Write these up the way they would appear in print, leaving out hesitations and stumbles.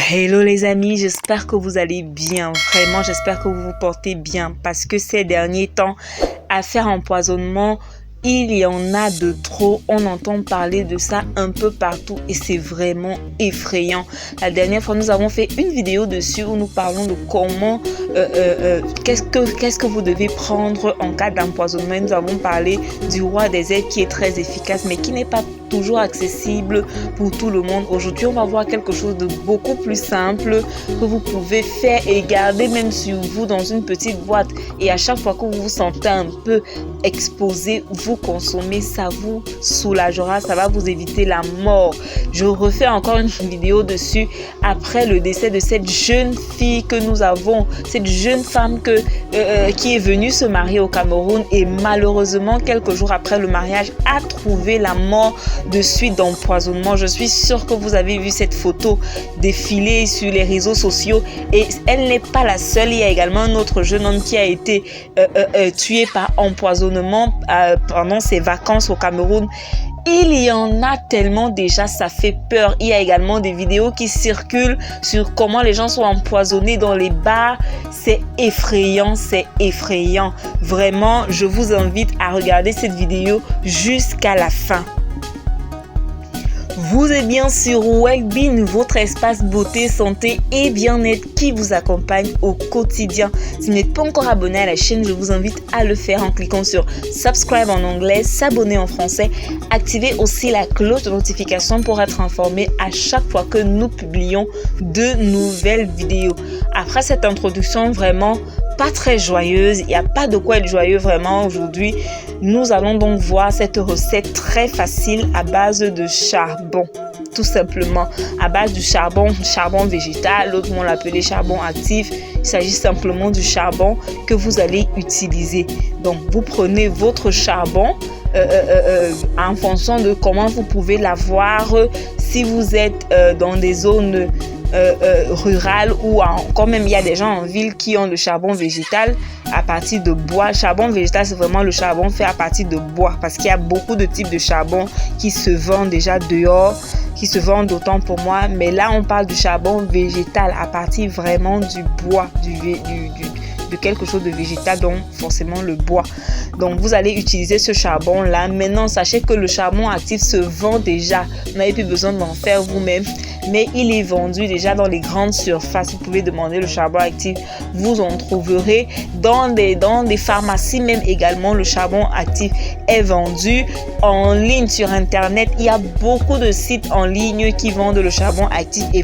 Hello les amis, j'espère que vous allez bien. Vraiment, j'espère que vous vous portez bien parce que ces derniers temps, affaire empoisonnement, il y en a de trop. On entend parler de ça un peu partout et c'est vraiment effrayant. La dernière fois, nous avons fait une vidéo dessus où nous parlons de comment, qu'est-ce que vous devez prendre en cas d'empoisonnement. Nous avons parlé du roi des herbes qui est très efficace mais qui n'est pas toujours accessible pour tout le monde. Aujourd'hui, on va voir quelque chose de beaucoup plus simple que vous pouvez faire et garder même sur vous dans une petite boîte. Et à chaque fois que vous vous sentez un peu exposé, vous consommez, ça vous soulagera, ça va vous éviter la mort. Je refais encore une vidéo dessus après le décès de cette jeune fille que nous avons, cette jeune femme qui est venue se marier au Cameroun et malheureusement, quelques jours après le mariage, a trouvé la mort de suite d'empoisonnement. Je suis sûre que vous avez vu cette photo défiler sur les réseaux sociaux et elle n'est pas la seule. Il y a également un autre jeune homme qui a été tué par empoisonnement pendant ses vacances au Cameroun. Il y en a tellement déjà, ça fait peur. Il y a également des vidéos qui circulent sur comment les gens sont empoisonnés dans les bars. C'est effrayant, c'est effrayant. Vraiment, je vous invite à regarder cette vidéo jusqu'à la fin. Vous êtes bien sur Wellbeing, votre espace beauté, santé et bien-être qui vous accompagne au quotidien. Si vous n'êtes pas encore abonné à la chaîne, je vous invite à le faire en cliquant sur Subscribe en anglais, s'abonner en français. Activez aussi la cloche de notification pour être informé à chaque fois que nous publions de nouvelles vidéos. Après cette introduction vraiment pas très joyeuse, il n'y a pas de quoi être joyeux vraiment aujourd'hui. Nous allons donc voir cette recette très facile à base de charbon. Tout simplement, à base du charbon végétal, l'autre on l'appelait charbon actif. Il s'agit simplement du charbon que vous allez utiliser. Donc, vous prenez votre charbon en fonction de comment vous pouvez l'avoir. Si vous êtes dans des zones rural ou quand même il y a des gens en ville qui ont le charbon végétal à partir de bois. Le charbon végétal, c'est vraiment le charbon fait à partir de bois parce qu'il y a beaucoup de types de charbon qui se vendent déjà dehors, qui se vendent autant pour moi, mais là on parle du charbon végétal à partir vraiment du bois, de quelque chose de végétal, donc forcément le bois. Donc vous allez utiliser ce charbon là. Maintenant sachez que le charbon actif se vend déjà, vous n'avez plus besoin d'en faire vous-même, mais il est vendu déjà dans les grandes surfaces. Vous pouvez demander le charbon actif, vous en trouverez dans des pharmacies même également. Le charbon actif est vendu en ligne sur internet. Il y a beaucoup de sites en ligne qui vendent le charbon actif et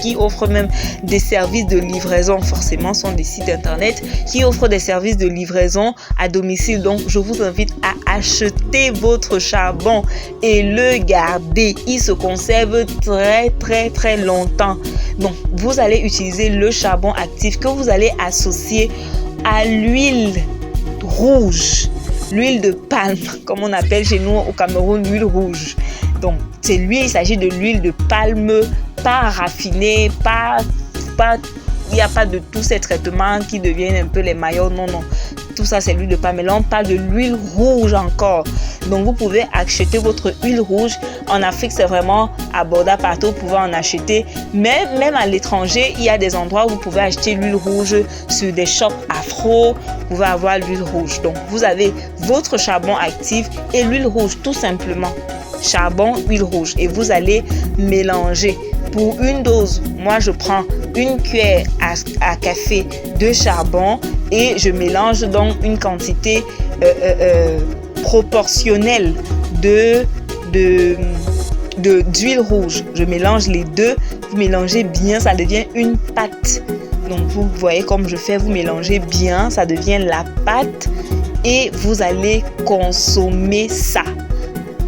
qui offrent même des services de livraison. Forcément, ce sont des sites internet qui offrent des services de livraison à domicile. Donc, je vous invite à acheter votre charbon et le garder. Il se conserve très longtemps. Donc, vous allez utiliser le charbon actif que vous allez associer à l'huile rouge, l'huile de palme, comme on appelle chez nous au Cameroun, l'huile rouge. Donc, c'est l'huile, il s'agit de l'huile de palme, pas raffinée, il n'y a pas de tous ces traitements qui deviennent un peu les maillots, non. Tout ça, c'est l'huile de palme. Mais là, on parle de l'huile rouge encore. Donc, vous pouvez acheter votre huile rouge. En Afrique, c'est vraiment abordable partout. Vous pouvez en acheter. Mais même à l'étranger, il y a des endroits où vous pouvez acheter l'huile rouge sur des shops afro. Vous pouvez avoir l'huile rouge. Donc, vous avez votre charbon actif et l'huile rouge, tout simplement. Charbon, huile rouge. Et vous allez mélanger. Pour une dose, moi je prends une cuillère à café de charbon et je mélange donc une quantité proportionnelle d'huile rouge. Je mélange les deux, vous mélangez bien, ça devient une pâte. Donc vous voyez comme je fais, vous mélangez bien, ça devient la pâte et vous allez consommer ça.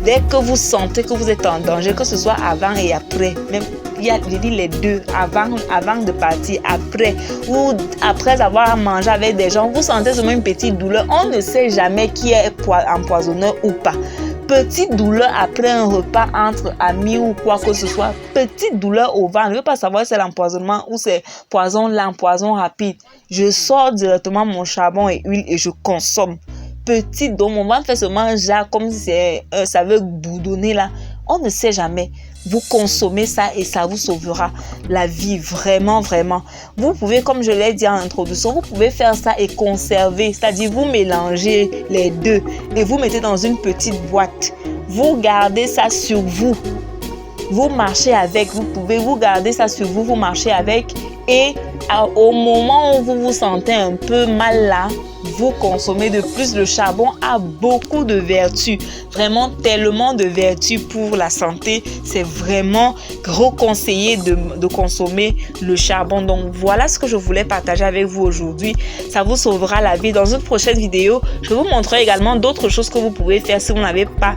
Dès que vous sentez que vous êtes en danger, que ce soit avant et après, même je dis les deux, avant de partir, après ou après avoir mangé avec des gens, vous sentez seulement une petite douleur. On ne sait jamais qui est empoisonneur ou pas. Petite douleur après un repas entre amis ou quoi que ce soit, petite douleur au ventre. Je ne veux pas savoir si c'est l'empoisonnement ou c'est l'empoison rapide. Je sors directement mon charbon et huile et je consomme. Petite, donc mon ventre fait seulement genre comme si ça veut boudonner là. On ne sait jamais. vous consommez ça et ça vous sauvera la vie, vraiment, vraiment. Vous pouvez, comme je l'ai dit en introduction, vous pouvez faire ça et conserver, c'est-à-dire vous mélangez les deux et vous mettez dans une petite boîte. Vous gardez ça sur vous. Vous marchez avec, vous pouvez vous garder ça sur vous, vous marchez avec et au moment où vous vous sentez un peu mal là, vous consommez de plus. Le charbon a beaucoup de vertus, vraiment tellement de vertus pour la santé. C'est vraiment conseillé de consommer le charbon. Donc voilà ce que je voulais partager avec vous aujourd'hui. Ça vous sauvera la vie. Dans une prochaine vidéo, je vous montrerai également d'autres choses que vous pouvez faire si vous n'avez pas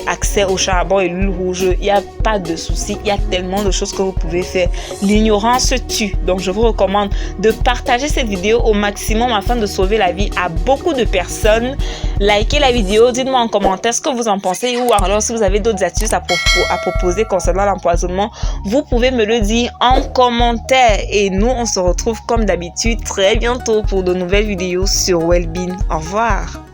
accès au charbon et l'huile rouge. Il n'y a pas de souci. Il y a tellement de choses que vous pouvez faire. L'ignorance tue. Donc je vous recommande de partager cette vidéo au maximum afin de sauver la vie à beaucoup de personnes. Likez la vidéo, dites-moi en commentaire ce que vous en pensez ou alors si vous avez d'autres astuces à proposer concernant l'empoisonnement, vous pouvez me le dire en commentaire et nous on se retrouve comme d'habitude très bientôt pour de nouvelles vidéos sur Wellbeing. Au revoir.